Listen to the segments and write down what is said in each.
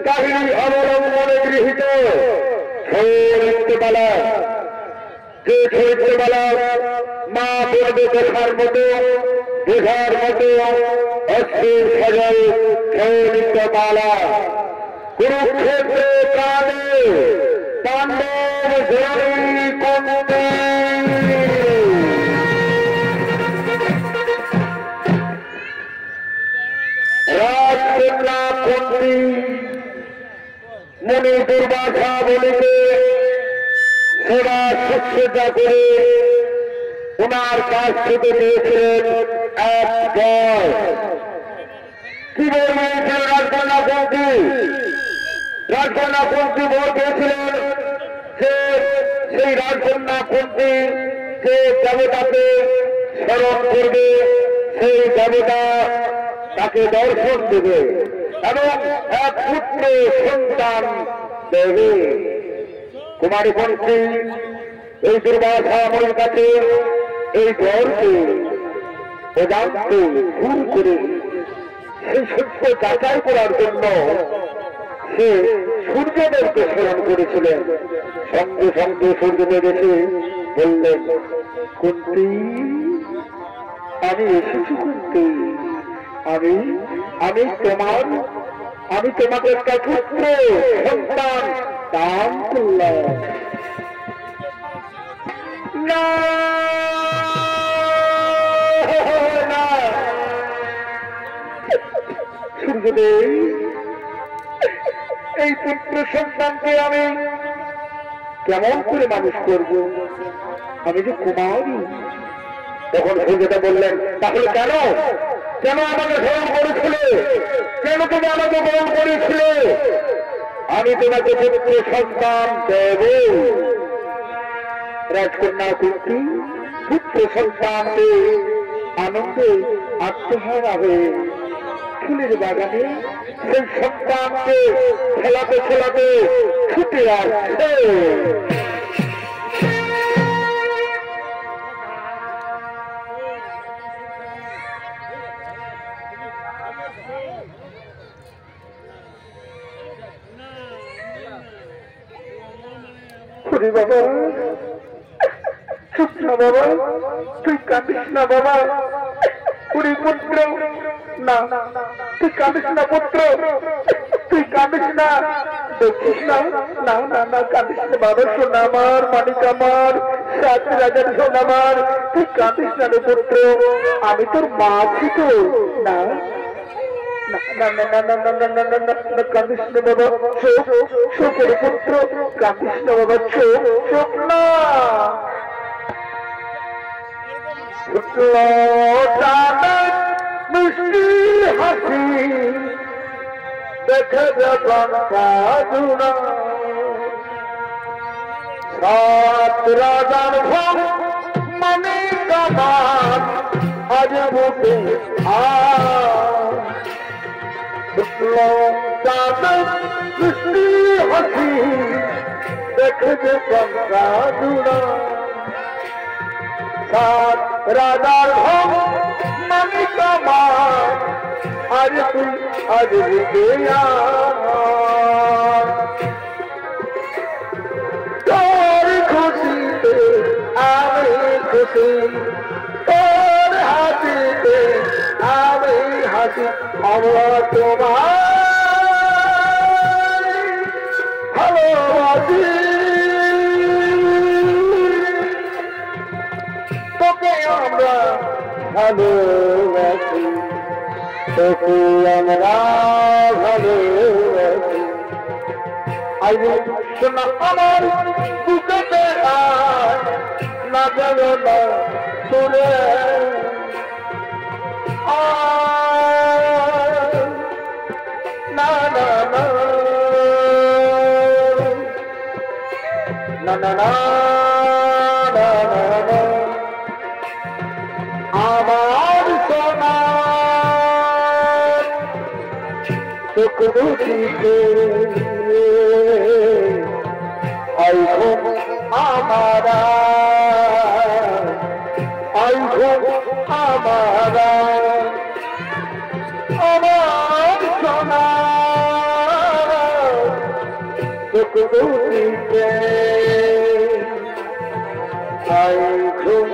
কাহিনী অবলম্বনে গৃহীত চরিত্রমালা, যে চরিত্রমালা মা বলবে দেখার মতো বোঝার মতো অস্থির সজল চরিত্রমালা। কুরুক্ষেত্রে কালে পাণ্ডব জয়ী কুন্তি, রাজকন্যা কুন্তি মুনি দুর্বাসা বলিতে সেবা শুশ্রূষা করে ওনার কাছ থেকে পেয়েছিলেন এক বর। কি বর পেয়েছিল রাজকন্যা কুন্তি? রাজকন্যা কুন্তি বর পেয়েছিলেন যে সেই রাজকন্যা কুন্তি যে দেবতাকে স্মরণ করবে সেই দেবতা তাকে দর্শন দেবে এবং এক পুত্র সন্তান দেবে। কুমারী কুন্তি এই দুর্বাসা মুনির কাছে এই বরকে বেদান্তে ভুল করে সেই সত্য যাচাই করার জন্য সে সূর্যদেবকে স্মরণ করেছিলেন। সঙ্গে সঙ্গে সূর্যদেব এসে বললেন, কুন্তি আমি এসেছি কুন্তি, আমি তোমাকে একটা পুত্র সন্তান দান করলাম। না সূর্যদেব, এই পুত্র সন্তানকে আমি কেমন করে মানুষ করব? আমি যে কুমারী। তখন সূর্যদেব বললেন, তাহলে কেন কেন আমাকে স্মরণ করেছিলে? কেন তুমি আমাকে গ্রহণ করেছিলে? আমি তোমাকে পুত্র সন্তান দেব। রাজকন্যা কুন্তি পুত্র সন্তানকে আনন্দে আত্মহারা হয়ে ফুলের বাগানে সেই সন্তানকে খেলাতে খেলাতে ছুটে আসছে। বাবা চুপ না বাবা, তুই কাঁদিস না বাবা। পুরী পুত্র না, তুই কাঁদিস না পুত্র, তুই কাঁদিস না, দেখিস না, না না না কাঁদিস না বাবা। শোনা আমার মানিক আমার সাত রাজার শোন আমার, তুই কাঁদিস না রে পুত্র, আমি তোর মা আছি তো। না কাঁদিস না বাবা, চোখ রে পুত্র, কাঁদিস না বাবা, চোখ না। মিষ্টি হাসি দেখে যাবনা, সাত রাজার ভোগ মানে কামান আজ বুকে মিষ্টি হাসি দেখে যাবনা, সাত রাজার ভোগ মানে কামান আজ তুই আজ বুকে তোর খুশিতে আমি খুশি, তোর হাসিতে আমি হাসি। আমরা তোমার ভালোবাসি, তোকে আমরা ভালোবাসি, তোকে আমরা ভালোবাসি। আজ শোনা আমার বুকেতে না গেল না তোরে, না না না না না না না, আমার সোনা চোখ দুটিতে আইঘুম আমারা, আইঘুম আমারা, আমার সোনা চোখ দুটিতে আই ঘুম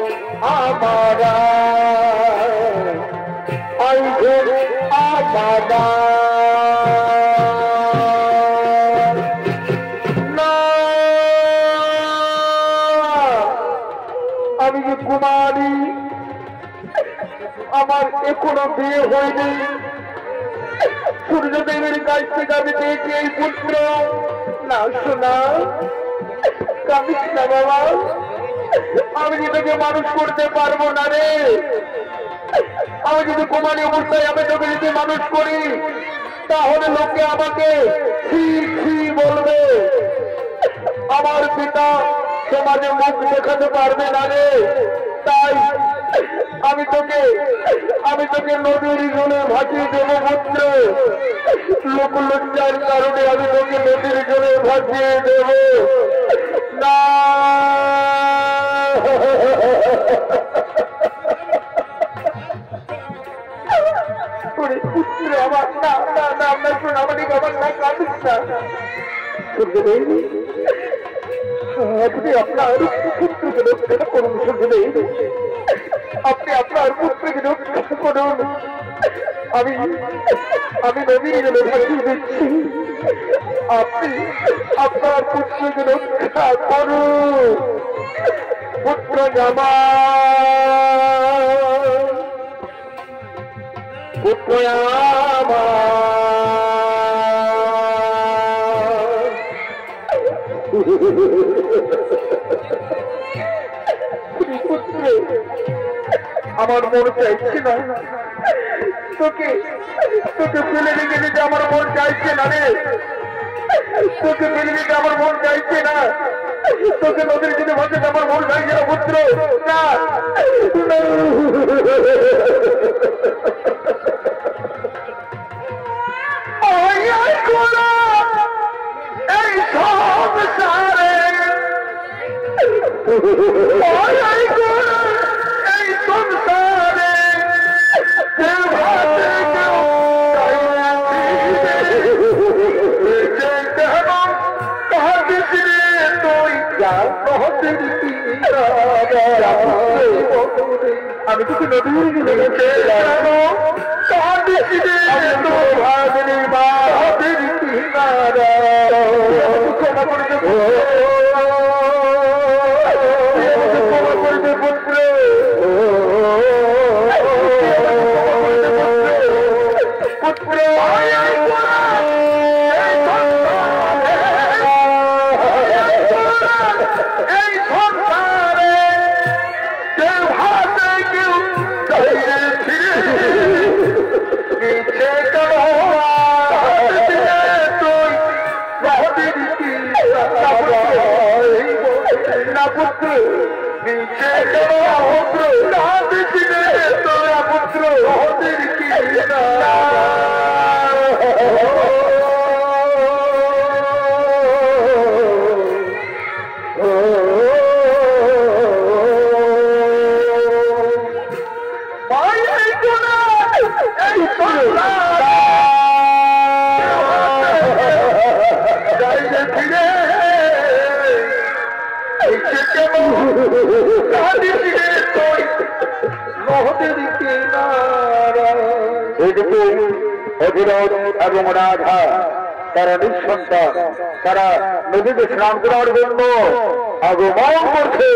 আমারা আই ঘুম আমারা আমি যে কুমারী আমার এখনো বিয়ে হয়নি সূর্যদেবের কাছ থেকে আমি পেয়েছি এই পুত্র না শোনা কাঁদিস না বাবা আমি তোকে মানুষ করতে পারবো না রে আমি যদি কুমারী অবস্থায় আমি তোকে যদি মানুষ করি তাহলে লোকে আমাকে ছি ছি বলবে আমার পিতা সমাজে মুখ দেখাতে পারবে না রে তাই আমি তোকে নদীর জলে ভাসিয়ে দেবো পুত্র লোক লজ্জার কারণে আমি তোকে নদীর জলে ভাসিয়ে দেব না পুত্র আমার না না না আপনার সোনামণি আমার না কাঁদিস না আপনি আপনার পুত্রকে রক্ষা করুন সূর্যদেব আপনি আপনার পুত্রকে রক্ষা করুন আমি নদীর জলে ভাসিয়ে দিচ্ছি আপনি আপনার পুত্রকে রক্ষা করুন পুত্র জামা পুত্র আমার মন চাইছে না তোকে ফেলে রেখে দিতে আমার মন চাইছে না রে তোকে ফেলে দিতে আমার মন চাইছে না তোকে নদীর জন্য ভাসতে আমার মন চাইছে না পুত্র না এই সংসারে এই সংসারে আমি তোকে নদীর গেছে এবং রাধা তারা নিঃসন্তান তারা নদীতে স্নান করার জন্য আগমন করছে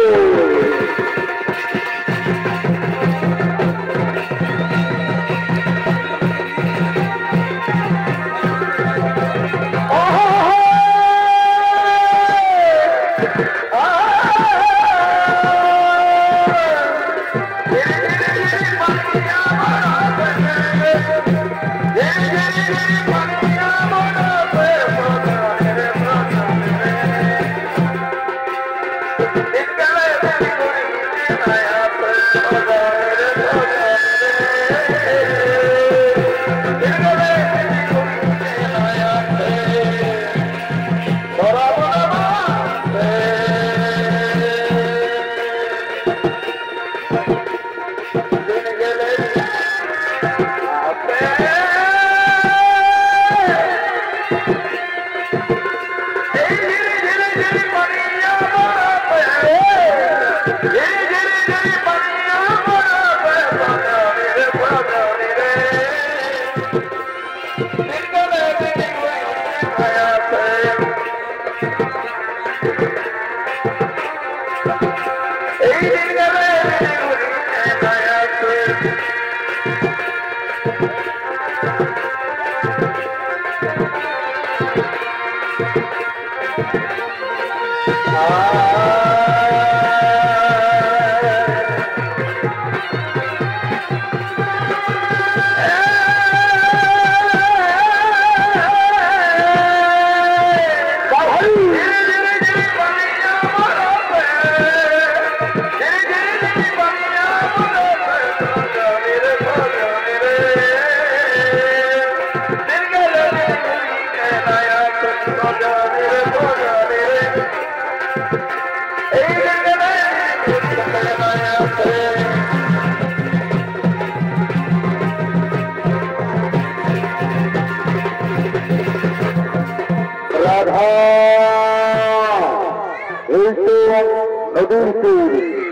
Hey!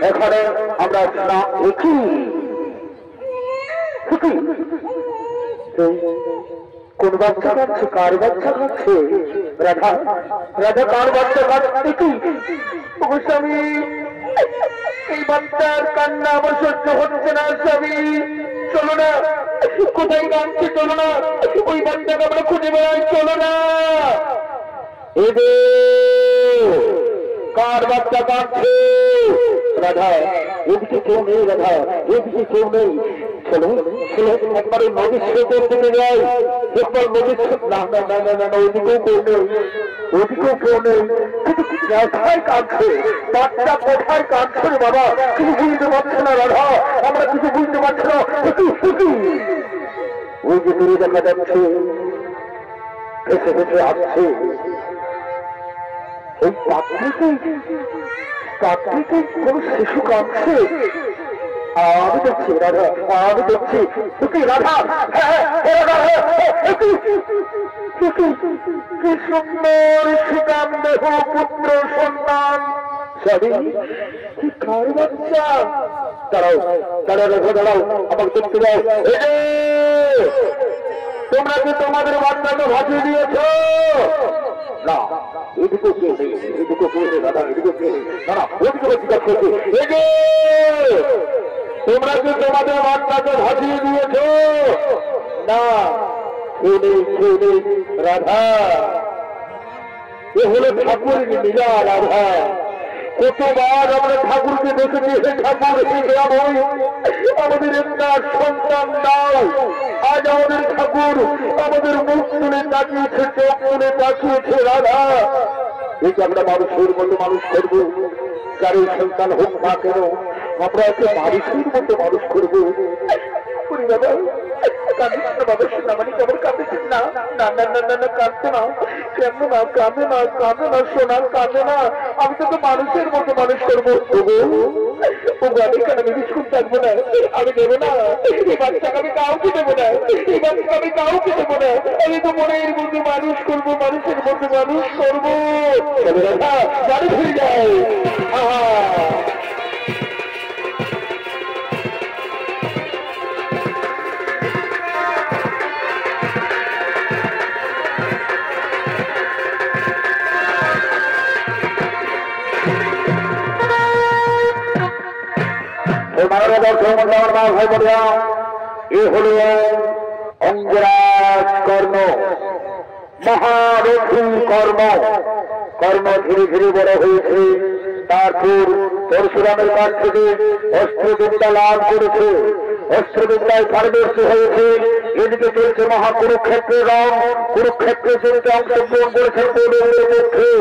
এখানে আমরা দেখি কোন বাচ্চা কাঁদছে, কার বাচ্চা কাঁদছে? রাধা, রাধা কার বাচ্চা কাঁদছে? কি স্বামী, এই বাচ্চার কান্না আমার সহ্য হচ্ছে না স্বামী। চলো না, কোথায় কাঁদছে? চলো না, ওই বাচ্চাকে আমরা খুঁজে বেড়াই। চলো না। কার বাচ্চা কাঁদছে? রাধা, এদিকে কেউ নেই। রাধা, এদিকে কেউ নেই। চলো চলো, একবার নদীর স্রোতের দিকে যাই। একবার নদীর স্রোত। না না না না না, ওদিকেও কেউ নেই, ওদিকেও কেউ নেই। কিন্তু কোথায় কাঁদছে? বাচ্চা কোথায় কাঁদছে বাবা? কিছু বুঝতে পারছে না রাধা, আমরা কিছু বুঝতে পারছি না। ওই যে দূরে দেখা যাচ্ছে, ভেসে ভেসে আসছে ওই পাত্রীকে কোন শিশু কাঁদছে। আমি দেখছি রাধা, আমি দেখছি। রাধা, কি সুন্দর সুকাম দেহ পুত্র সন্তান। কি কার বাচ্চা? দাঁড়াও দাঁড়াও রেখে দাঁড়াও, আমাকে দেখতে দাও। তোমরা কি তোমাদের বাচ্চাকে ভাসিয়ে দিয়েছ? না, এদিকে কেউ নেই, এদিকে কেউ নেই দাদা, এদিকে কেউ নেই। না না, ওদিকে জিজ্ঞাসা করছি, তোমরা কি তোমাদের বাচ্চাকে ভাসিয়ে দিয়েছ? না, কেউ নেই, কেউ নেই। রাধা, এ হলো ঠাকুরের লীলা। রাধা, কতবার আমরা ঠাকুরকে দেখেছি, হে ঠাকুর, আমাদের একটা সন্তান দাও। আজ আমাদের ঠাকুর আমাদের মুখ তুলে তাকিয়েছে, চোখ তুলে তাকিয়েছে। রাধা, এই যে আমরা মানুষের মতো মানুষ করবো, যারই সন্তান হোক না কেন, আমরা একে মানুষের মতো মানুষ করবো। আমি তোকে মানুষের মতো মানুষ করবো। আমি কেন বিস্কুট থাকবো না? আমি দেবো না এই বাচ্চাকে, আমি কাউকে দেবো না এই বাচ্চাকে, আমি কাউকে দেবো না। আমি তো মনের মধ্যে মানুষ করবো, মানুষের মধ্যে মানুষ করবো। বাড়ি ফিরে যায়। এ হল অঙ্গরাজ কর্ণ, মহারথী কর্ম। কর্ণ ধীরে ধীরে বড় হয়েছে, তারপর পরশুরামের কাছ থেকে অস্ত্রবিদ্যা লাভ করেছে, অস্ত্রবিদ্যায় পারদর্শী হয়েছে। এদিকে চলছে মহাকুরুক্ষেত্রের রং, কুরুক্ষেত্রে চলতে অংশগ্রহণ করেছেন কৌরবদের পক্ষে।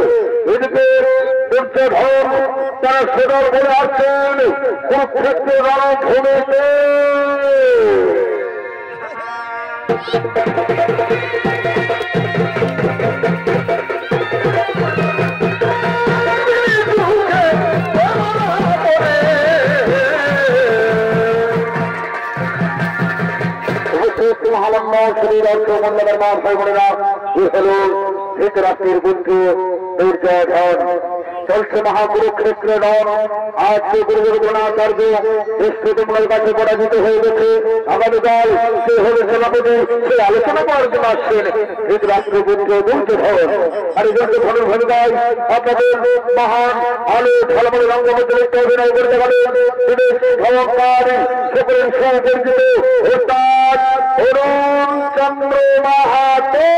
এদিকে দুর্যোধন তারা সদর বলে আসছেন কুরুক্ষেত্রের রণভূমিতে। ধৃতরাষ্ট্রের পুত্র দুর্যোধন, চলছে মহাকুরুক্ষেত্র রণ। আজকে গুরুদেব দ্রোণাচার্য স্তোত্রমূলক কাছে পরাজিত হয়ে গেছে। আগামীকাল সে হলে সেনাপতি, সে আলোচনা করার জন্য আসছেন ধৃতরাষ্ট্রপুত্র দুর্যোধন। আর এই দুর্যোধনের ভূমিকায় আপনাদের মহান আলো ঝলমলে রঙ্গমঞ্চে অভিনয় করতে পারেন ভবকারী সকলের সুপরিচিত ওস্তাদ অরুণ চন্দ্র মাহাতো।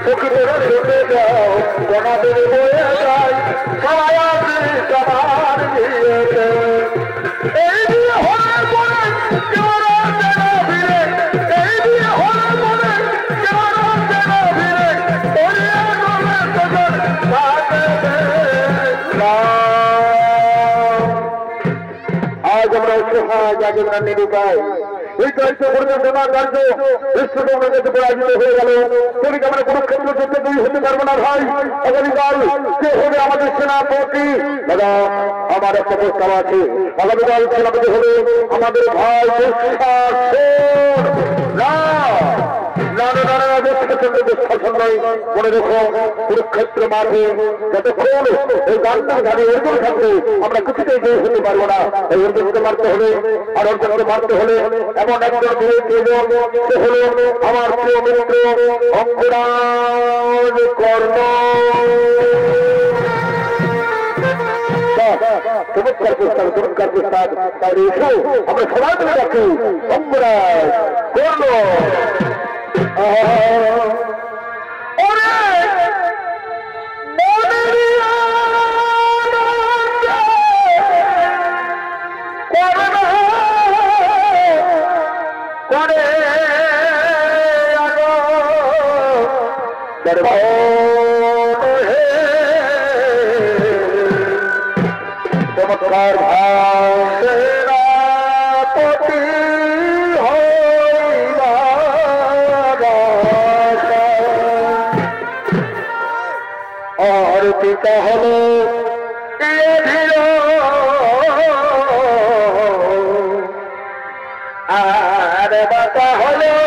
প্রকৃতির চলে যাও তোমাদের বয়ে যায় সবাই আছে তোমার বিয়েতে এই বিয়ে হলে বলে কেউ রাখবে না ফিরে এই বিয়ে হলে বলে কেউ রাখবে না ফিরে ওরিয়া গলে তোদের থাকবে না আজ আমরা অসহায় জাগে নিরুপায় এই দায়িত্ব পরিচালনা কার্য বিশ্বকর্মার কাছে পরাজিত হয়ে গেল তুমি আমরা কুরুক্ষেত্র যুদ্ধে দুই হতে পারবো না ভাই আগামীকাল কে হবে আমাদের সেনাপতি দাদা আমার একটা প্রস্তাব আছে আগামীকাল সেনাপতি হবে আমাদের ভাই মনে রেখো কুরুক্ষেত্র মাঠে যতক্ষণ এই গানটার ঘাড়ে অর্জুন থাকবে আমরা কিছুতেই জয় হতে পারবো না এই অর্জুনকে মারতে হলে আর অর্জুনকে মারতে হলে এমন একজন সে হলো আমার প্রিয় মিত্র অঙ্কুরাজ কর্ণ চমৎকার প্রস্তাব চমৎকার প্রস্তাব তাই এসো আমরা সবাই মিলে রাখি অঙ্কুরাজ কর্ণ চমৎকার সেনাপতি আর পিতা হলো আর বাতা হলো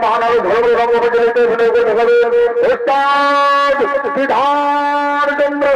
মহানগর ধর্ম বিধান চন্দ্র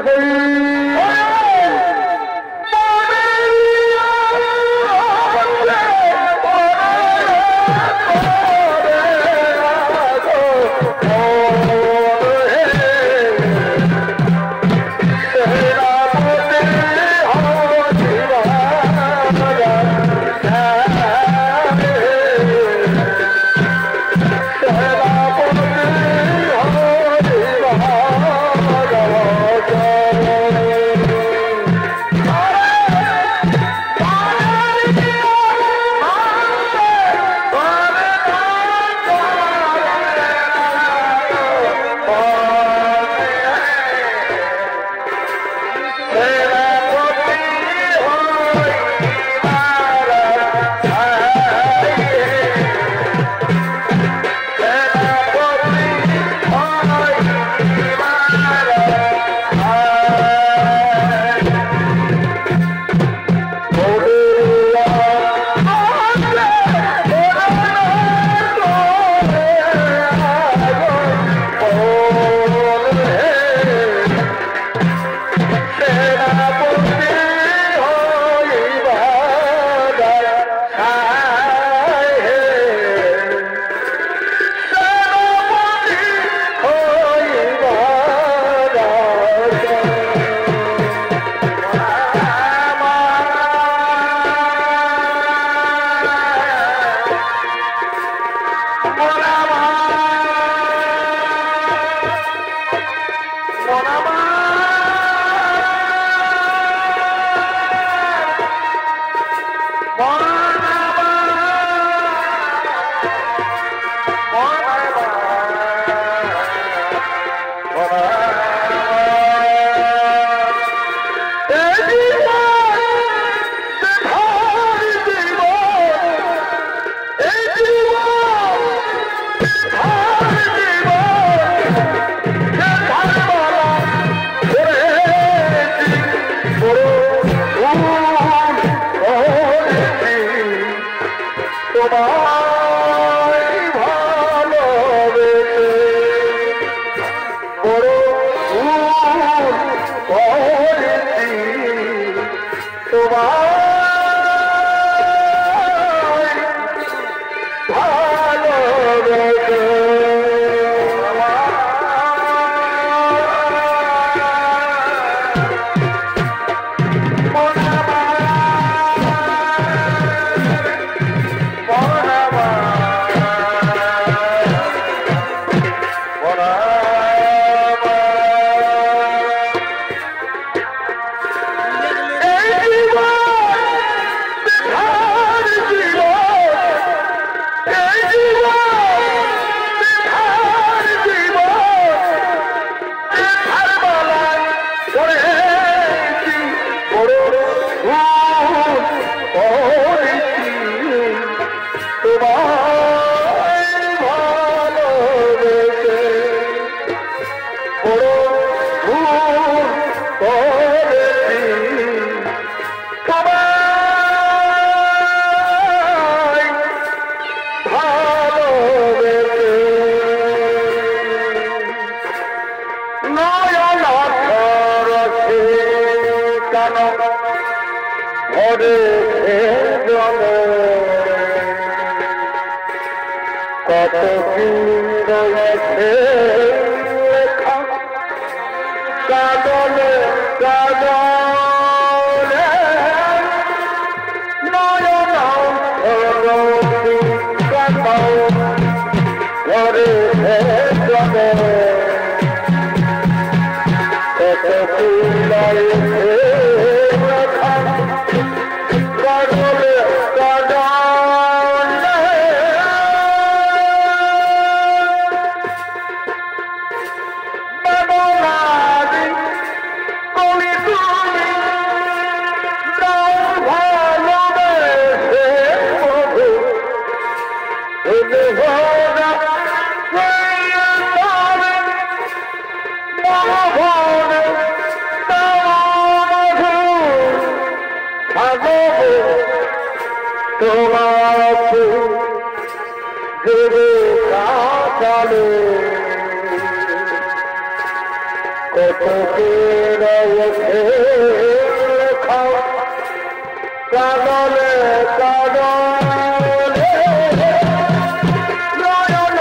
তোমায় ভালোবেসে বড় ভুল করেছি তোমায় ভালোবেসে কত কি রয়েছে কাদলে কাদলে নয়ন কাদাও ঘরে জলে কত কি রয়েছে কাদলে তোমাকে দেবে কাটালে কত রয়েছে কাদলে কাদলে নয়ন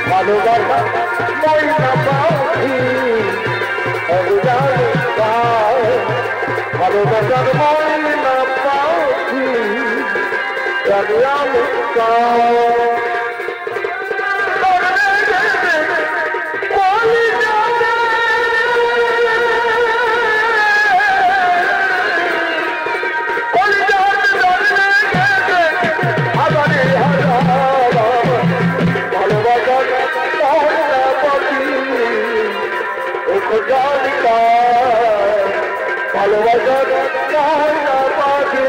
ভালোবাসা ময়না পাখি ভালোবাসার ময়না পাখি ভালোবাসার ময়না পাখি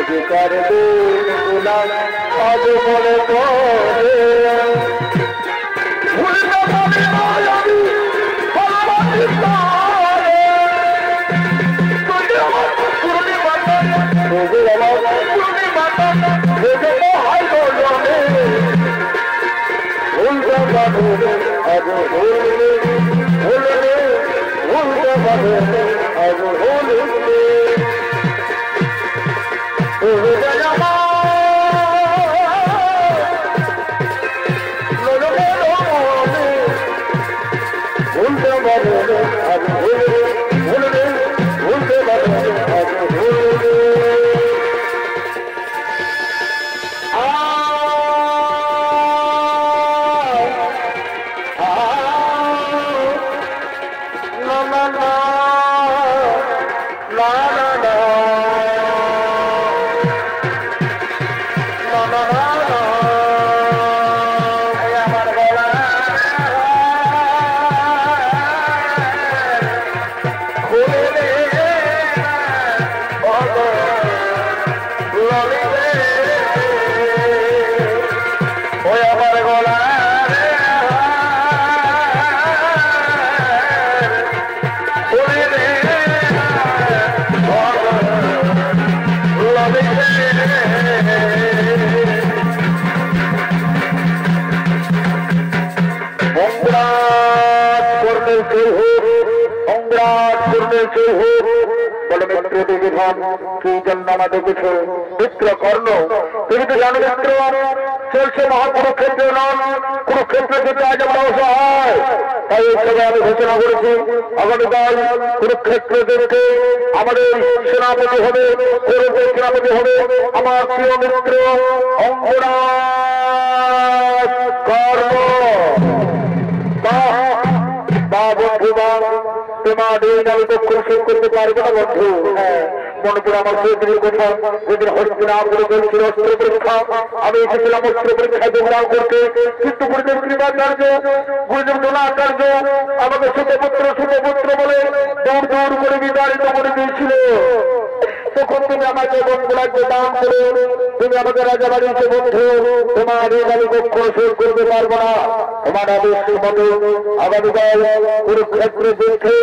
अधिकार আজ মনে পড়ে ভুলতে পারি না আমি ভালোবাসি তারে তুই আমার পুরনি বান্ধব তুই আমার পুরনি বান্ধব ভেবে তো হাই বলবে ভুলতে পারি আজ ভুলবে ভুলবে ভুলতে পারি আজ ভুলবে মিত্র কর্ণ তুমি তো জানো মিত্র চলছে মহাকুরুক্ষেত্রের নাম কুরুক্ষেত্র থেকে আজ আমরা অসহায় তাই হিসেবে আমি ঘোষণা করেছি আগামীকাল কুরুক্ষেত্র থেকে আমাদের সেনাপতি হবে কৌরবের সেনাপতি হবে আমার প্রিয় মিত্র অঙ্গরাজ কর্ণ তোমার আমি তো খুশি করতে পারবো না বন্ধু মনে করে আমার সেদিনের কথা যেদিন হস্তিনাপুরে চলছিল অস্ত্র পরীক্ষা আমি এসেছিলাম অস্ত্র পরীক্ষায় যোগদান করতে কিন্তু গুরুদেব কৃপাচার্য গুরুদেব দোলাচার্য আমাকে সুতপুত্র বলে দৌড় দৌড় করে বিতাড়িত করে দিয়েছিল তখন তুমি আমাকে বন্ধুরাজ্য দান করে তুমি আমাকে রাজা বাড়িতে বন্ধু তোমার এই আমি কক্ষ শোধ করতে পারবো না তোমার আদেশ মতো আগামীকাল কুরুক্ষেত্রে দেখে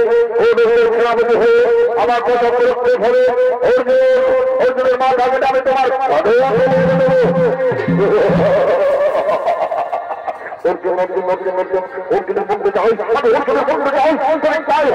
সেনাপতি হয়ে আমার কথা পরীক্ষা ধরে অর্জুনের মাথা কেটে আমি তোমার অর্জুনের বন্ধু যাই অর্জুনের বন্ধু যাই তাই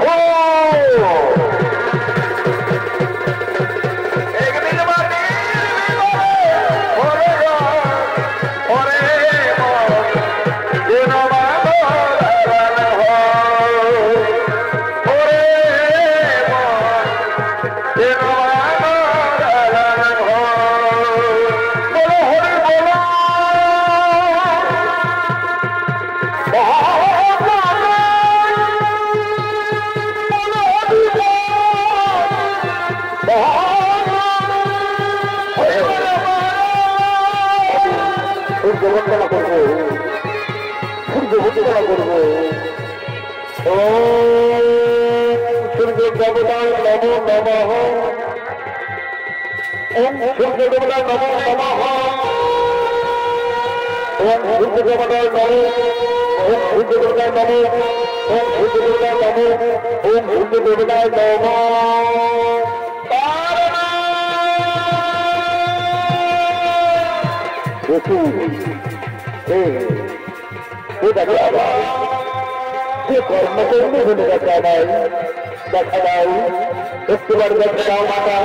একটিবার দেখে দাও মাতা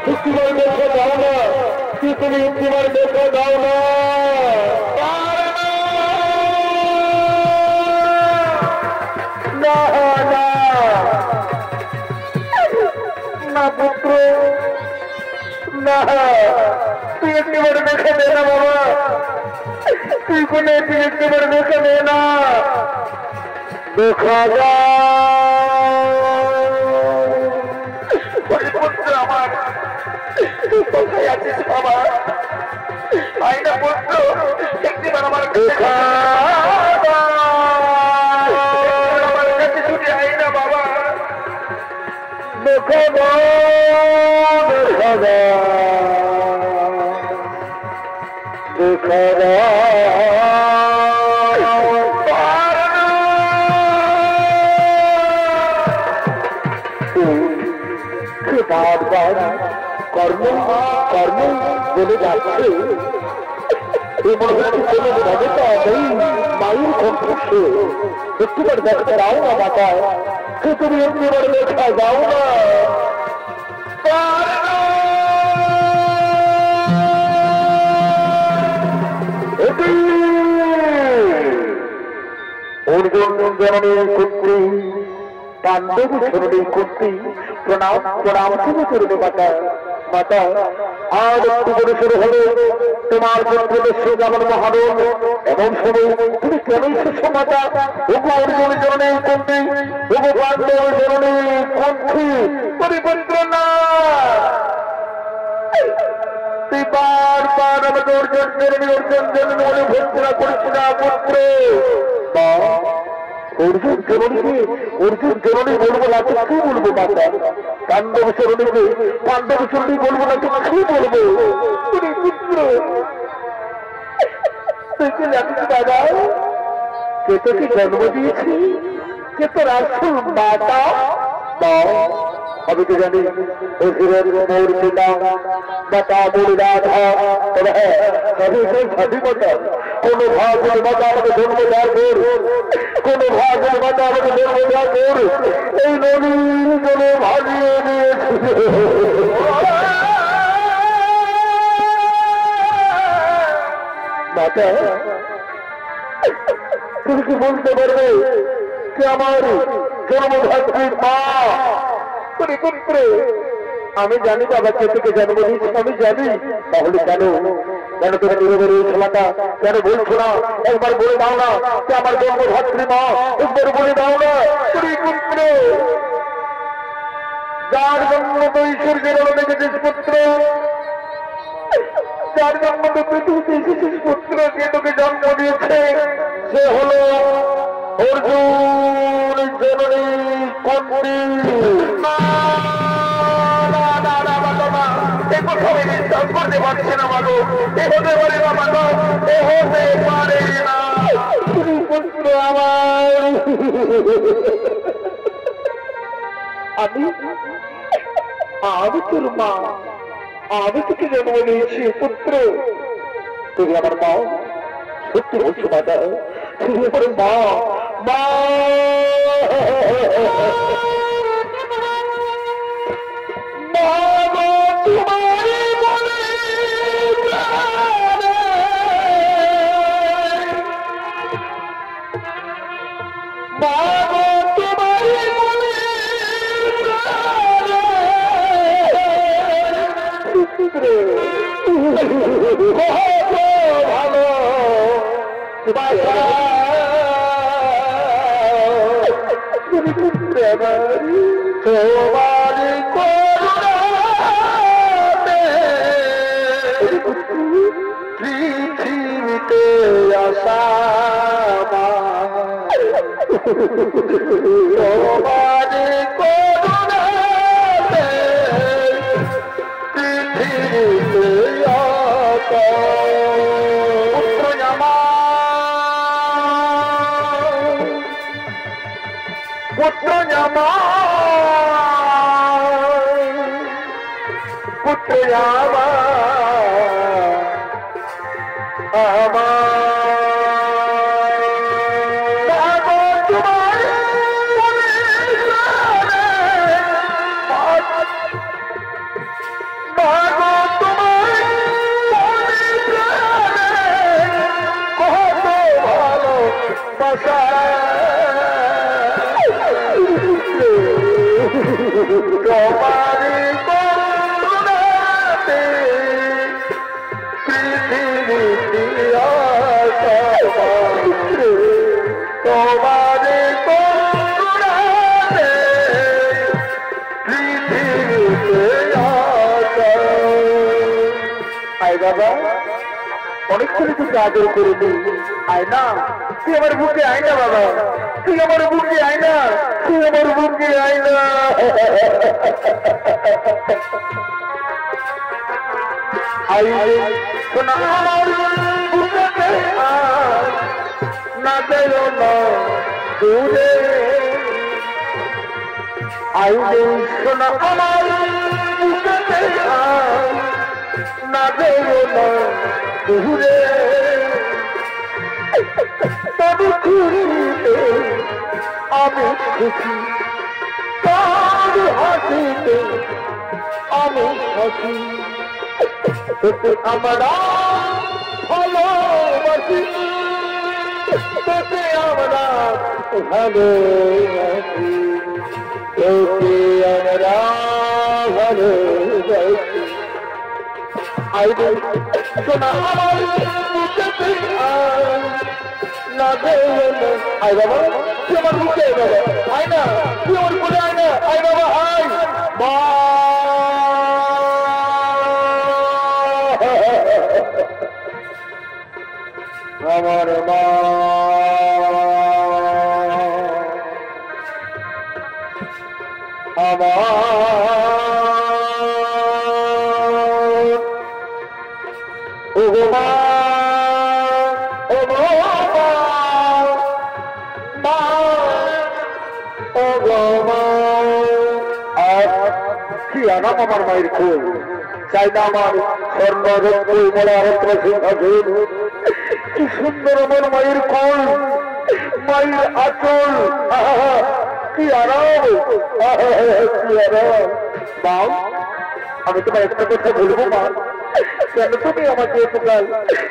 একটিবার দেখে দাও না কি তুমি একটিবার দেখে দাও না না পুত্র না তুই একটিবার দেখে দে না বাবা তুই কোন তুই একটিবার দেখে দে না দেখা আমার কোথায় আছিস বাবা আইনা পুত্র একটিবার আমার দেখা আমার কাছে ছুটে আইনা বাবা দেখা দেখা বারবার কর্ম কর্ম বলে যাচ্ছে মায়ের কণ্ঠে একটুবার দেখতে রাও না বাতায় তুমি একটুবার দেখা যাও না অর্জুন জননী কর্তৃ পাণ্ডব শরণী কর্তৃ প্রণাম প্রণাম তুমি করবে মাতা মাতা আর একটু করে শুরু হলো তোমার পুত্রদেশে যেমন মহারণ এবং শুরু তুমি কেন এসেছো মাতা ওগো অর্জুন জননী কর্তৃ ওগো পাণ্ডব জননী কর্তৃ পরিপত্র না তুই বারবার আমাকে অর্জুন জননী বলে ভর্তিরা করেছি না পুত্র অর্জুন জননী বলবো না তো কি বলবো মাতা পাণ্ডব চরণীকে পাণ্ডব চরণী বলবো না তো কি বলবো পুত্র তুই কি জানিস দাদা কে তোকে জন্ম দিয়েছি কে তোর আসল মাতা আমি তো জানি অসুরের মোর পিতা মাতা মোর রাধা তবে হ্যাঁ তবে সেই স্বাধীনতা কোন ভাগের মাতা আমাকে জন্ম দেওয়ার পর কোন ভাগের মাতা আমাকে জন্ম দেওয়ার পর এই নদীর জলে ভাগিয়ে দিয়েছে মাতা তুমি কি বলতে পারবে কে আমার জন্মধাত্রীর মা পুত্র আমি জানি বাবা কে থেকে জন্ম দিয়েছি আমি জানি তাহলে কেন কেন তুমি নীরবে রয়েছে মাতা কেন বলছো না একবার বলে দাও না কে আমার জন্মধাত্রী মা একবার বলে দাও না পুত্র যার জন্ম তো ঈশ্বরের আলো দেখেছিস পুত্র যার জন্ম তো পৃথিবীতে এসেছিস পুত্র যে তোকে জন্ম দিয়েছে সে হলো অর্জুন জননী কর্তৃ করতে পারছে না মাগো এ হতে পারে না মাগো এ হতে পারে না পুত্র আমার আমি তোর মা আমি তোকে জন্ম দিয়েছি পুত্র তুমি আমার মা সত্যি বলছো মাতা তুমি আমার মা মা ভালো তোমার পৃথিবীতে আসা তোমার করুণাতে পৃথিবীতে আসা পুত্র জামা পুত্র জামা তোমারি করুণাতে পৃথিবীতে আসা তোমারি করুণাতে পৃথিবীতে আসা আয় বাবা অনেক করে তোকে আদর করে দিই আয় না তুই আমার বুকে আয় না বাবা তুই আমার বুকে আয় না তুই আমার বুকে আয় না আই শোনা আমার না দেও না দূরে আইলে শোনা আমার বুকেতে না দেও না দূরে তবে খুশিতে আমি খুশি তার হাসিতে আমি হাসি তোকে আমরা ভালোবাসি তোকে আমরা ভালোবাসি তোকে আমরা ভালোবাসি আইলে শোনা আমার বুকেতে না দেও না আই বাবা তুই আমার বুকে বাবা আয় না তুই আমার কোলে আয় না আয় বাবা আয় মা আমার মা আমার ও মা ও মা মা ও মা আর কি আনাম আমার মায়ের খোঁজ চাই না আমার স্বর্ণ রক্ত মোড়া রত্ন সিংহাসন কি সুন্দর আমার মায়ের কোল মায়ের আচল কি আরাম কি আরাম মা আমি তোমার একটা কথা বলবো মা কেন তুমি আমাকে এতকাল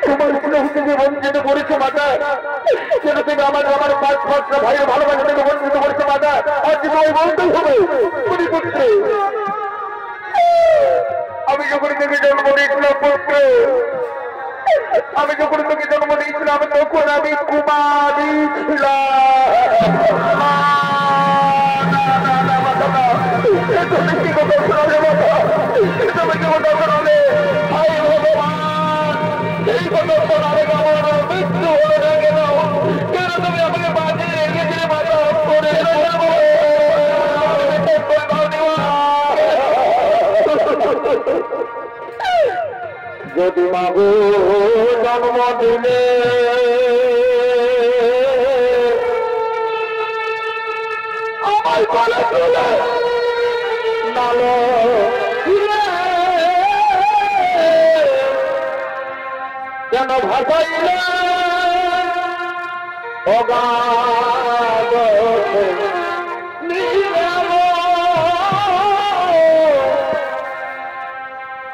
তোমার স্নেহ থেকে বঞ্চিত করেছো মাতা কেন তুমি আমার আমার পাঁচ পাঁচটা ভাইয়ের ভালোবাসা থেকে বঞ্চিত করেছো মাতা আজ তোমায় বলতেই হবে তুমি পুত্র আমি যখন তোকে জন্ম দিয়েছিলাম পুত্র আমি যখন তোকে জন্ম দিয়েছিলাম তখন আমি কুমারী ছিলাম এই কথা শোনালে আমার মৃত্যু হলো না কেন কেন তুমি আমাকে বাঁচিয়ে রেখেছিলে মাতা করে যদি মাগো জন্ম দিলে আমার বলে তুলে নালো কেন ভাসাইলে অগাধ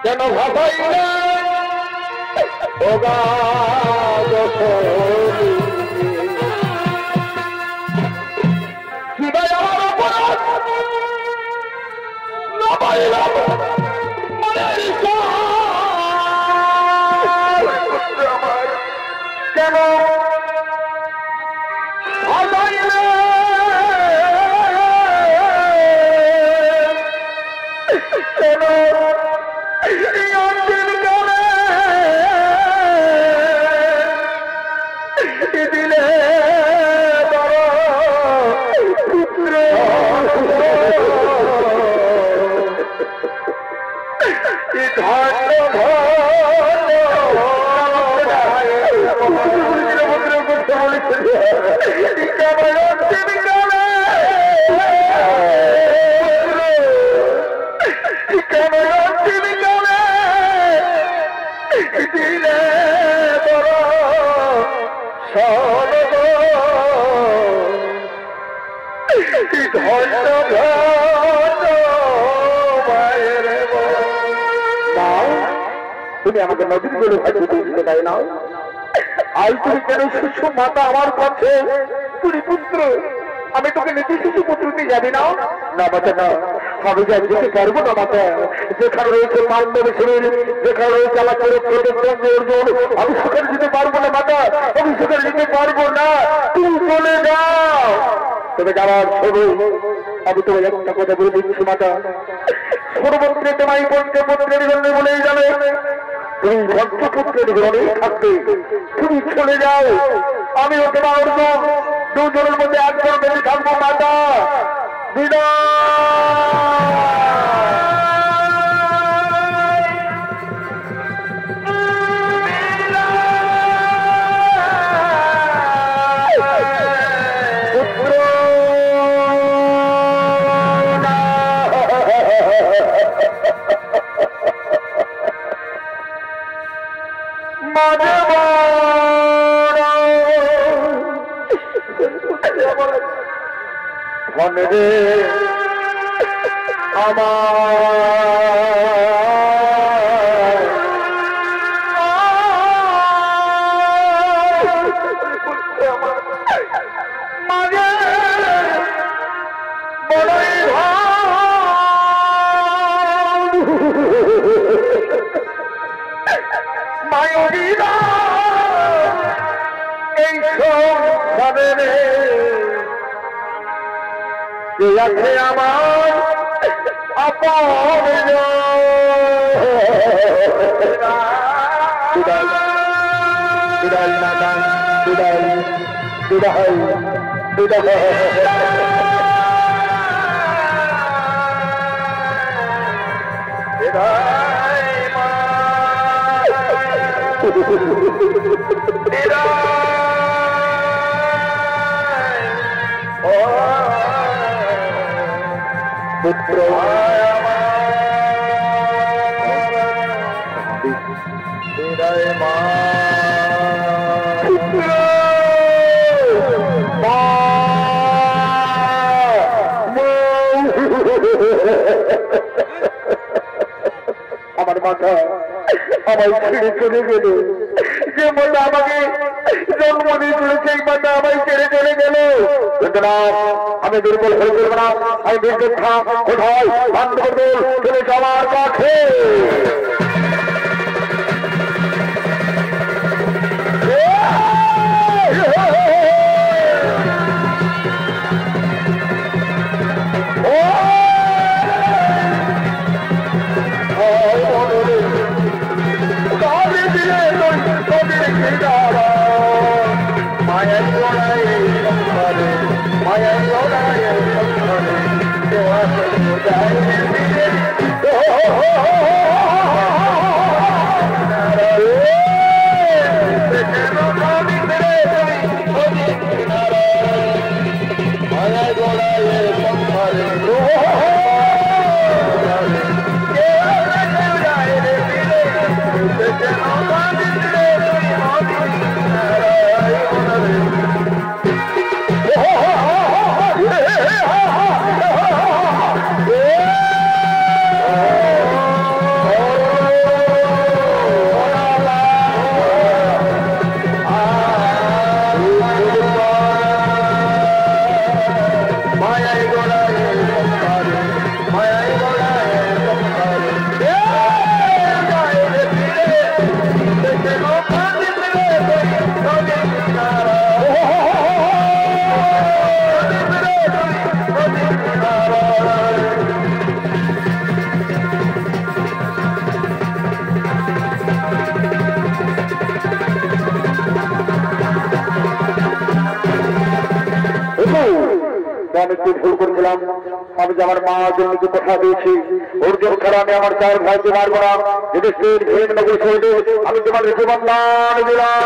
কেন ভাসাইলে অগাধ হৃদয় আমার অপরাধ না পাইলাম কেন ভাসাইলে কেন দিলে পুত্র দিলে তুমি আমাকে নদীর বলে ভাইতে দিতে তাই না আজ তুমি কেন শিশু মাতা আমার কাছে তুই পুত্র আমি তোকে নিজে শিশু পুত্র দিয়ে যাবি না না মাতা না আমি যা যেতে পারবো না মাতা যেখানে রয়েছে পাণ্ডব শরীর যেখানে রয়েছে আমার অর্জুন আমি সেখানে যেতে পারবো না মাতা আমি সেখানে যেতে পারবো না তুমি চলে যাও তবে যাওয়ার ছবি আমি তোমার একটা কথা বলে দিচ্ছি মাতা সর্বত্রে তোমায় পঞ্চপুত্রের জন্য বলেই যাবে তুমি পঞ্চপুত্রের ঘরে থাকবে তুমি চলে যাও আমি ওকে অর্জুন দুজনের মধ্যে একজন বেশি থাকবো মাতা বিদায় মাঝে ধন রে আমার মাঝে বড়ই মায়ুরীরা এই সংসারে যে আছে আমার আপন বিদায় বিদায় মাতা বিদায় বিদায় বিদায় পুত্র বিদায় মা আমার মাথা আমায় ছেড়ে চলে গেল যে মাতা আমাকে জন্ম দিয়ে চলেছে এই মাতা আমায় ছেড়ে চলে গেল আমি দুর্বল হয়ে গেল না আমি বিদ্যুৎখা কোথায় বান্ধব চলে যাওয়ার কাছে আমি কি ভুল করেছিলাম আমি যে আমার মা জন্মকে কথা দিয়েছি অর্জুন ছাড়া আমি আমার চার ভাইকে মারবো না যদি আমি তোমার জীবন দান দিলাম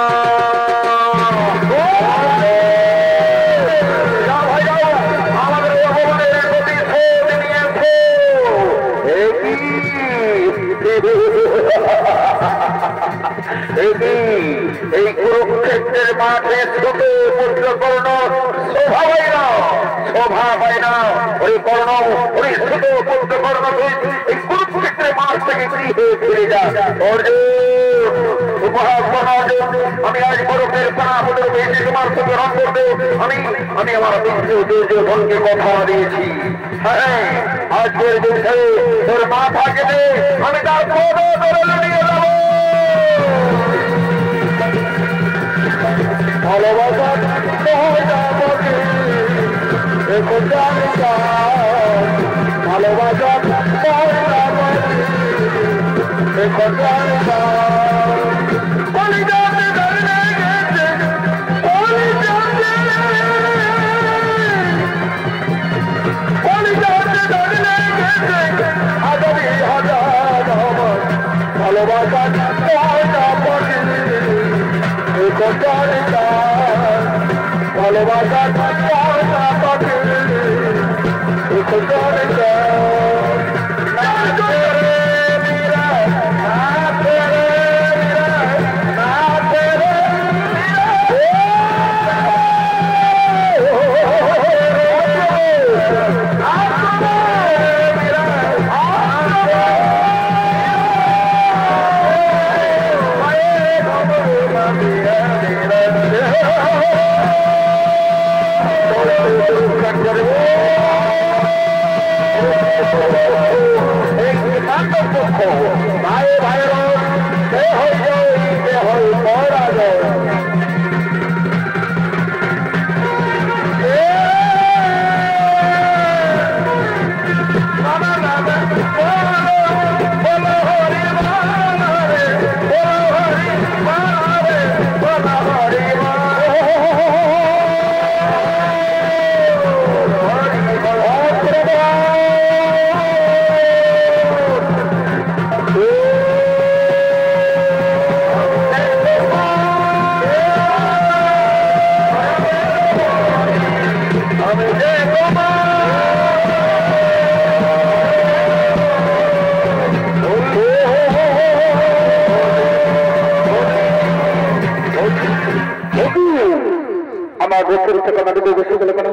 এই কুরুক্ষেত্রের মাঠে ছোট পুত্রকর্ণ শোভা হয় না শোভা হয় না ওই কর্ণ ওই ছোট পুত্রকর্ণ এই কুরুক্ষেত্রের মাঠ থেকে গৃহে ফিরে যা আমি আজ বরফের পানাপুরের বেশি তোমার সঙ্গে রং করবো আমি আমার দুর্যোধনকে কথা দিয়েছি হ্যাঁ আজকের দিনে তোর মাথা কেটে আমি তার পদ ধরে নিয়ে যাবো ভালোবাসা ভালোবাসা আমার গোত্রের থেকে মাটিতে বসে গেল কেন?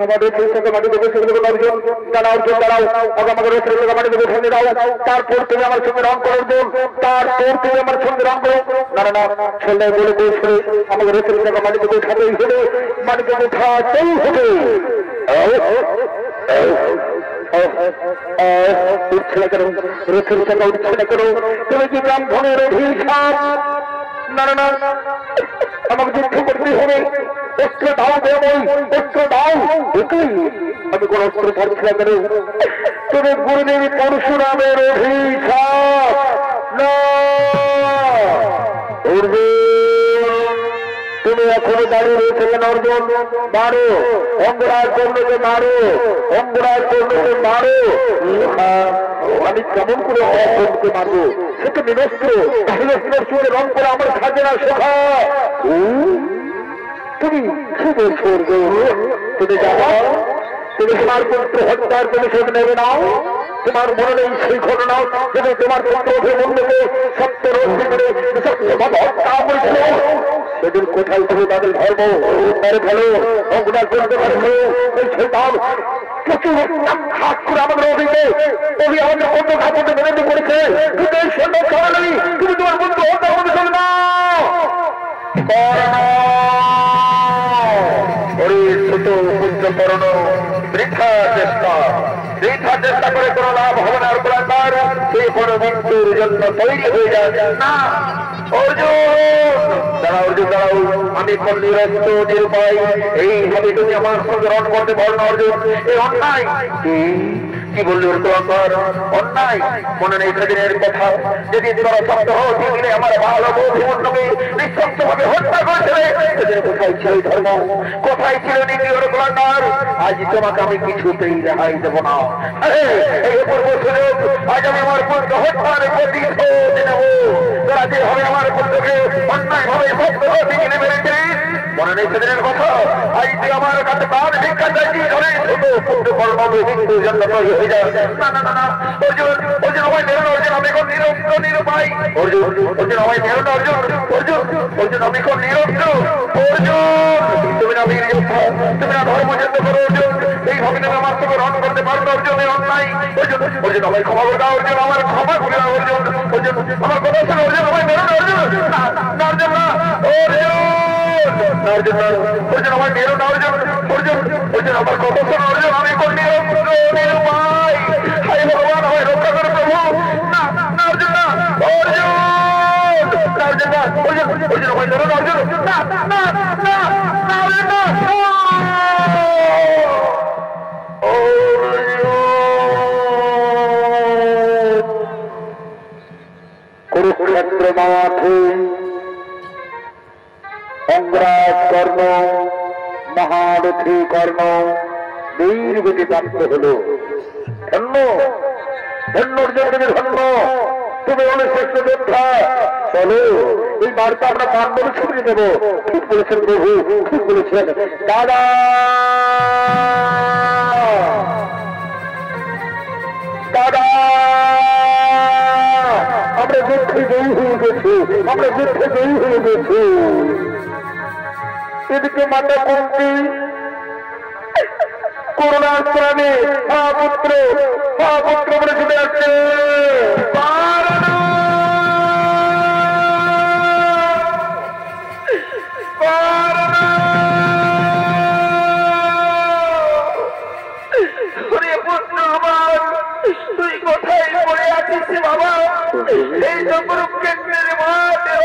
আমাদের থেকে মাটিতে বসে গেল অর্জুন, দাঁড়াও অর্জুন দাঁড়াও, আমাদের গোত্রের থেকে মাটিতে বসে দাও, তারপর তুমি আমার সঙ্গে রং করো অর্জুন, তারপর তুমি আমার সঙ্গে রং করো। না না না, ছেলে বলে বসে আমাদের গোত্রের থেকে মাটিতে বসাতেই হবে, মাটিতে বসাতেই হবে। উঠছে না কেন? রথের চাকা উঠছে না কেন? তুমি কি ব্রাহ্মণের অভিশাপ? না না না, আমাকে যুদ্ধ করতে হবে, অস্ত্র দাও দেবই, অস্ত্র দাও। আমি কোন অস্ত্র পড়ছি না কেন? তুমি গুরুদেব পরশুরামের অভিশাপ না। তুমি এখনো দাঁড়িয়ে রয়েছে কেন অর্জুন? মারো, অঙ্গরাজ কর্ণকে মারো, অঙ্গরাজ কর্ণকে মারো। আমি কেমন করে অঙ্গকে মারবো? সে তো নিরস্ত্র, নিরস্ত্র রং করে আমার খাজে না শেখা। তুমি কি বলছো অর্জুন? তুমি যাবো, তুমি তোমার পুত্র হত্যার প্রতিশোধ নেবে নাও। তোমার মনে নেই সেই ঘটনা যদি তোমার পুত্র অভিমন্যুকে সত্য রক্ষে করে সত্যভাবে হত্যা করেছিল? সেদিন কোথায় তুমি তাদের ধর্ম মেরে ফেলো, অঙ্গনার করতে পারছো? সেটাও প্রচুর হাত করে আমাদের অভিকে অভি আমাদের অন্য কাপড়ে বিরোধী করেছে, কিন্তু এই সৈন্য খাওয়া নেই। তুমি তোমার পুত্র হত্যা প্রতিশোধ নাও। ছোট পুত্র করণ বৃথা চেষ্টা, বৃথা চেষ্টা করে কোনো লাভ হবে না। আর সেই কোনো মৃত্যুর জন্য তৈরি হয়ে যায় না। অর্জুন দাঁড়াও, অর্জুন দাঁড়াও, আমি কোন নিরস্ত্র নিরুপায় এইভাবে তুমি আমার সঙ্গে রণ করতে পারো না অর্জুন। এই অন্যায়। কি বললি তোর অন্যায়? মনে নেই সেদিনের কথা, যেদিন তোরা সত্য দিলে আমার ভালো বন্ধুকে নিঃশব্দ ভাবে হত্যা করেছিলে? সেদিন কোথায় ছিল ধর্ম, কোথায় ছিল নীতি? আজ তোমাকে আমি কিছুতেই রেহাই দেব না। এই পূর্ব সুযোগ, আজ আমি আমার পুত্র হত্যার প্রতিশোধ নেব। তোরা যেভাবে আমার পুত্রকে অন্যায় ভাবে সত্য দিকে মেরেছিস, মনে নেই সেদিনের কথা? আজ তুই আমার কাছে প্রাণ ভিক্ষা চাইছিস, ধরে ছোট পুত্র কর্ম মৃত্যুর জন্য তৈরি হয়ে যায়। না না না না, অর্জুন অর্জুন আমায় মেরো না অর্জুন, আমি কোন নিরস্ত্র নিরুপায়। অর্জুন অর্জুন আমায় মেরো না অর্জুন, অর্জুন অর্জুন আমি কোন নিরস্ত্র। অর্জুন তুমি না বীর যোদ্ধা, তুমি না ধর্মযুদ্ধ করো অর্জুন, এইভাবে তুমি আমার সঙ্গে রণ করতে পারো না অর্জুন। এই অন্যায়। অর্জুন অর্জুন আমায় ক্ষমা করে দাও অর্জুন, আমার ক্ষমা করে দাও অর্জুন। অর্জুন আমার কথা শোনো অর্জুন, আমায় মেরো না অর্জুন। না না অর্জুন না, অর্জুন অর্জুন অর্জুন আমায় মেরো না অর্জুন। অর্জুন অর্জুন আমার কথা শোনো অর্জুন, আমি কোন নিরস্ত্র নিরুপায়। হায় ভগবান আমায় রক্ষা করো প্রভু। না না অর্জুন না, অর্জুন অর্জুন না, অর্জুন অর্জুন আমায় মেরো না অর্জুন। না না না না অর্জুন না। কুরুক্ষেত্র মাঠে অঙ্গরাজ কর্ণ, মহারথী কর্ণ বীর গতি প্রাপ্ত হল। ধন্য ধন্য অর্জুন, তুমি ধন্য, তুমি অনেক শ্রেষ্ঠ যোদ্ধা। চলো এই বার্তা আমরা পাণ্ডবে ছড়িয়ে দেবো। ঠিক বলেছেন প্রভু, ঠিক বলেছেন। দাদা দাদা আমরা যুদ্ধে জয়ী হয়ে গেছি, আমরা যুদ্ধে জয়ী হয়ে গেছি। এদিকে মাতা কুন্তি করুণার প্রাণে পুত্র বলে চলে আসছে। তুই কোথায় পড়ে আছিস বাবা? এই তো কুরুক্ষেত্রের মাঠে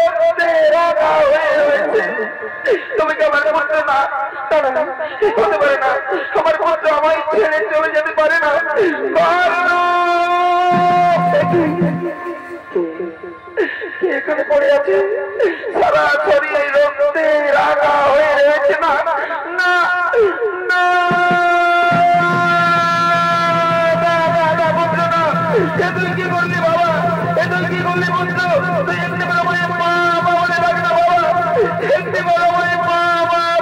রাখা হয়ে রয়েছে। তুমি কি আমার পুত্র না? হতে পারে না, আমার পুত্র আমায় ছেড়ে চলে যেতে পারে না। এখানে পড়ে আছে, সারা শরীর রক্তে রাখা হয়ে রয়েছে। না না না তুই কি করলি বাবা? তুই কি করলি পুত্র? তুই একটি বড় মা বলে ডাক না বাবা, একটি বড় মা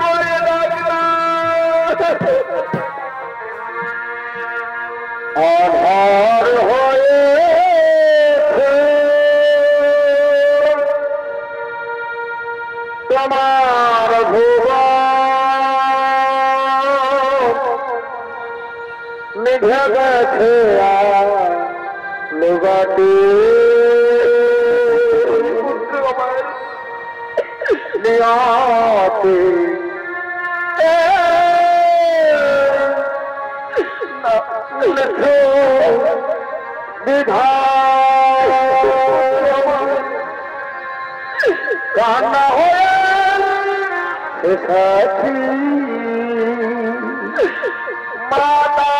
বলে ডাক না। আধার হয়ে তোমার ভুবন নিভে গেছে লোগাতে নিয়াতে বিধা কান্না হয়ে সাথী মাতা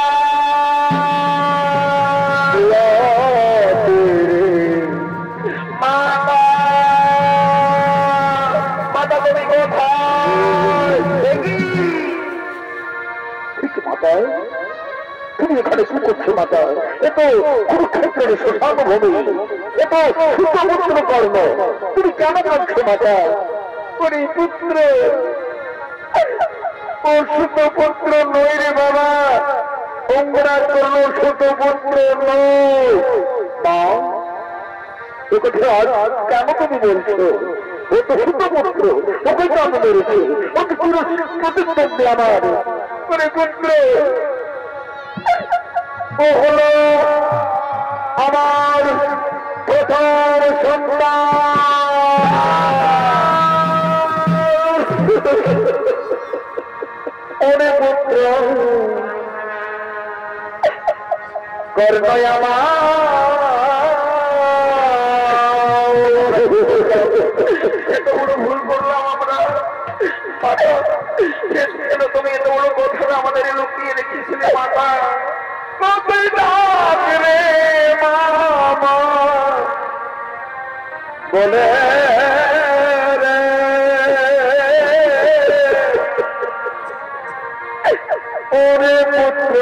মাতা তুমি কোথায়? ঠিক মাতায় তুমি এখানে কি করছো মাতা? এ তো কুরুক্ষেত্রের শ্মশান ভূমি, এ তো সূর্যপুত্র কর্ম, তুমি কেন করছো মাতা? ওরে পুত্র, ও সূতপুত্র নই রে বাবা, অঙ্গরাজ করল সূতপুত্র নই। মা এ কথা আজ কেন তুমি বলছো? ও তো সূতপুত্র, ওকে কেন মেরেছে? ওকে পুরো প্রতিদ্বন্দ্বী আমার। ওরে পুত্র, ও হলো আমার প্রথম সন্তান। ওরে পুত্র, কর্ণয় আমার এত বড় ভুল করলাম আমরা। তুমি এত বড় কথা আমাদের লুকিয়ে রেখেছিলে মাতা। রে মামা বলে রে ওরে পুত্র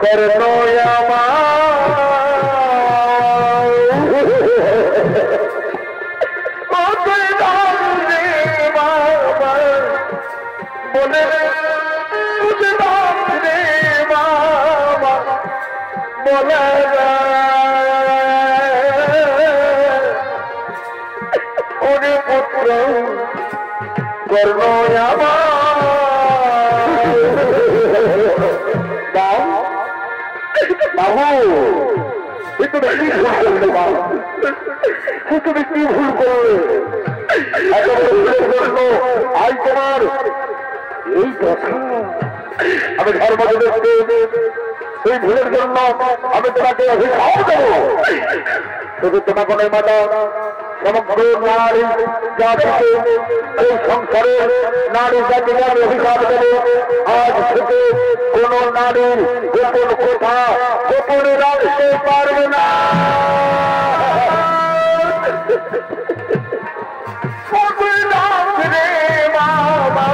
কর্ণয় আমার রে মামা বলে রে মামা বলে ওরে পুত্র কর্ণয় বাবু তুমি কি ভুল করলে? বাবু তুমি কি ভুল করলে? আজ তোমার এই কথা আমি ধর্মদেবকে এই ভুলের জন্য আমি তোমাকে অভিশাপ দেব। শুধু তোমাকে নয় মাতা, সমগ্র নারী জাতিকে, এই সংসারে নারী জাতিকে আমি অভিশাপ দেব। আজ থেকে কোন নারীর গোপন কথা গোপনে রাখতে পারবে না। রে বাবা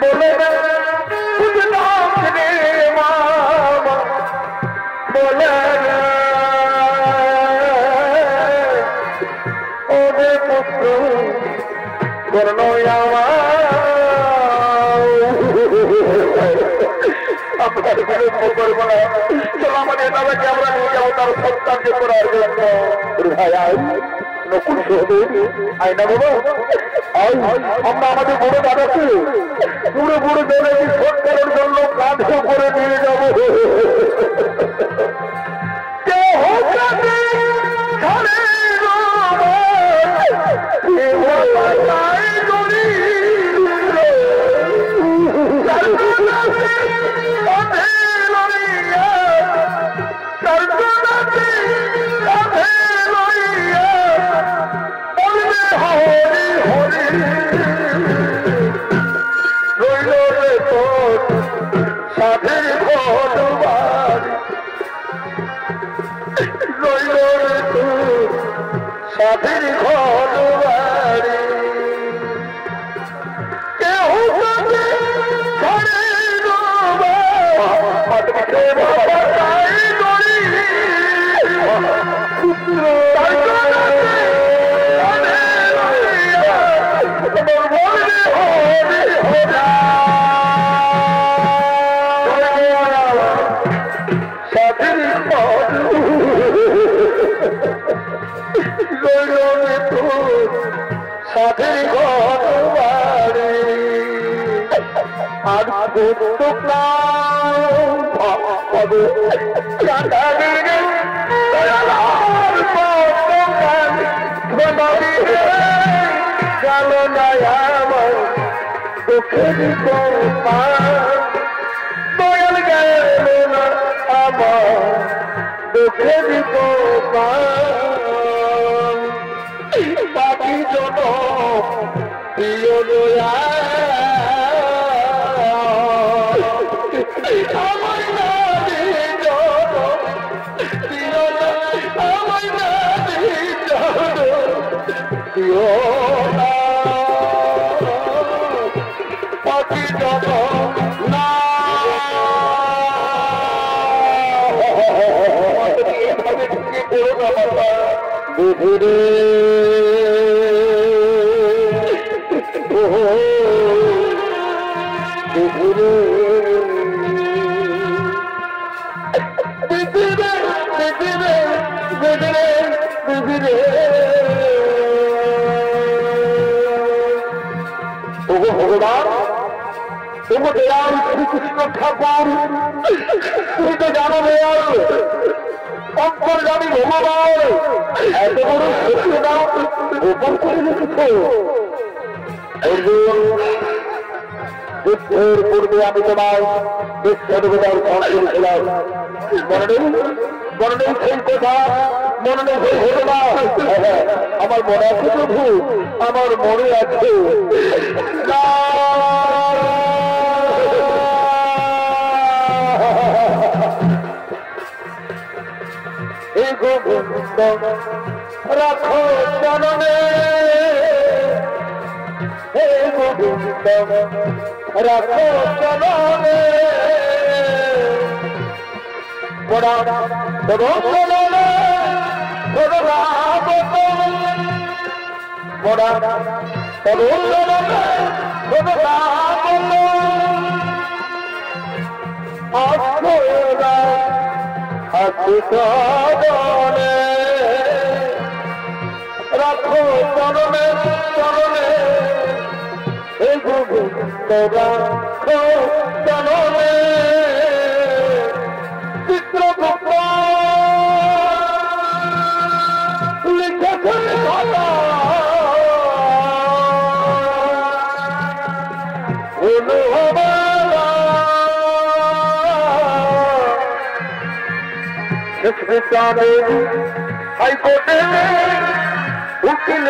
বলে রে মামা বলে ওরে পুত্র কর্ণয় আপনার বিলম্ব করবো না। চলো আমাদের দাদাকে আমরা নিয়ে যাবো তার সন্তানকে করার জন্য। ভাই নকুল সহদেব আয়না বাবা, আমরা আমাদের বড় দাদাকে পুরো পুরো দাদাকে সৎকারের জন্য কাঁধে করে নিয়ে যাবো। সাথের ঘর বাড়ি কেউ আর গেল না আমার চোখের দয়াল গেল না আমার চোখের বাকি জন প্রিয় দয়া আমায় না প্রিয় আমায় না প্রিয় বাকি জন না বুঝুরে বুঝুরে বুঝুরে বুঝুরে বুঝুরে বুঝুরে ওগো ভগবান ওগো দয়াল শ্রীকৃষ্ণ ঠাকুর তুমি তো জানো দয়াল অন্তর্যামী ভগবান এত বড় সত্যটা গোপন করে রেখেছ অর্জুন যুদ্ধের পূর্বে আমি তোমার বিশ্বদেবতার ধন করেছিলাম মনে নেই সেই কথা মনে নেই সেই ঘটনা আমার মনে আছে প্রভু আমার মনে আছে এই গোবিন্দ রাখো জননে হে গোবিন্দ রাখো জননে বড়া জননে বড়া আশুতনে রাখো চরণে চরণে এই গোবিন্দ রাখো চরণে চিত্রগুপ্ত লিখেছে কথা হাইকোর্টে উকিল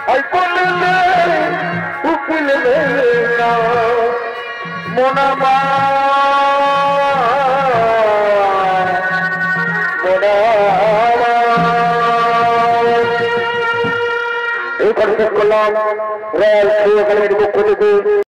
হাইকোর্টে উকিল মনামা এই পরিষ্কার করলাম রায় পক্ষ থেকে